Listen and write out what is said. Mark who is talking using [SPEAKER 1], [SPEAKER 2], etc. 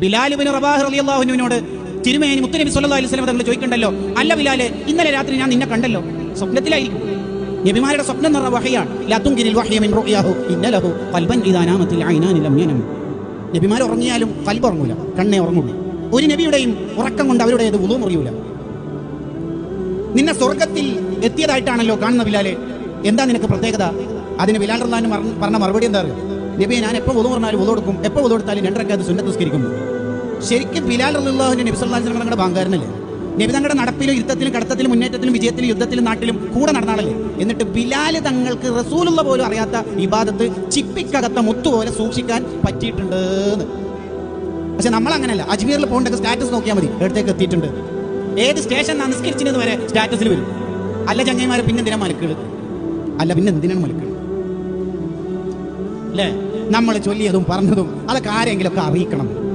[SPEAKER 1] ബിലാൽ ഇബ്നു റബാഹ് റളിയല്ലാഹു അൻഹുവിനോട് തിരുമേനി മുത്തുനബി സല്ലല്ലാഹു അലൈഹി വസല്ലം തങ്ങൾ ചോദിക്കണ്ടല്ലോ, അല്ല ബിലാലെ, ഇന്നലെ രാത്രി ഞാൻ നിന്നെ കണ്ടല്ലോ, സ്വപ്നത്തിലായിരിക്കും. നബിമാരുടെ സ്വപ്നം എന്ന് പറഞ്ഞ വഹയാണ്. ലാ തുൻകിരിൽ വഹ്യ മിൻ റുയാഹു ഇന്ന ലഹു ഖൽബൻ ഇദാ നാമത്തിൽ ഐനാനി ലം യനം. നബിമാർ ഉറങ്ങിയാലും ഖൽബ് ഉറങ്ങൂല, കണ്ണേ ഉറങ്ങുള്ളൂ. ഒരു നബിയുടെയും ഉറക്കം കൊണ്ട് അവരുടേത് വുളൂ മുറിയൂല. നിന്നെ സ്വർഗത്തിൽ എത്തിയതായിട്ടാണല്ലോ കാണുന്ന ബിലാലെ, എന്താ നിനക്ക് പ്രത്യേകത? അതിന് ബിലാൽ റളിയല്ലാഹു അൻഹു പറഞ്ഞ മറുപടി എന്താ അറിയോ? നബിയെ, ഞാൻ എപ്പോൾ വുളൂ പറഞ്ഞാലും വുളൂ എടുക്കും, എപ്പോൾ വുളൂ എടുത്താലും 2 റക്അത്ത് സുന്നത്ത് നിസ്കരിക്കും. ശരിക്കും ബിലാൽ റളിയല്ലാഹു അൻഹു നബി സല്ലല്ലാഹു അലൈഹി വസല്ലം തങ്ങളുടെ ബാങ്കാരനല്ലേ? നബി തങ്ങളുടെ നടപ്പിലും ഇരുത്തത്തിലും കടത്തത്തിലും മുന്നേറ്റത്തിലും വിജയത്തിലും യുദ്ധത്തിലും നാട്ടിലും കൂടെ നടന്നാളല്ലേ? എന്നിട്ട് ബിലാൽ തങ്ങൾക്ക് റസൂലുള്ള പോലും അറിയാത്ത ഇബാദത്ത് ചിപ്പിക്കകത്ത മുത്തുപോലെ സൂക്ഷിക്കാൻ പറ്റിയിട്ടുണ്ട്. പക്ഷെ നമ്മളങ്ങനല്ല. അജ്മീറിൽ പോകേണ്ട സ്റ്റാറ്റസ് നോക്കിയാൽ മതി, എടുത്തേക്ക് എത്തിയിട്ടുണ്ട്. ഏത് സ്റ്റേഷൻ നിസ്കരിച്ചത് വരെ സ്റ്റാറ്റസിൽ വരും. അല്ല ചങ്ങന്മാരെ, പിന്നെ എന്തിനാ മലക്കുകൾ? അല്ല പിന്നെ എന്തിനാണ് മലക്കുകൾ? അല്ലേ? നമ്മൾ ചൊല്ലിയതും പറഞ്ഞതും അതൊക്കെ ആരെങ്കിലും ഒക്കെ അറിയിക്കണം.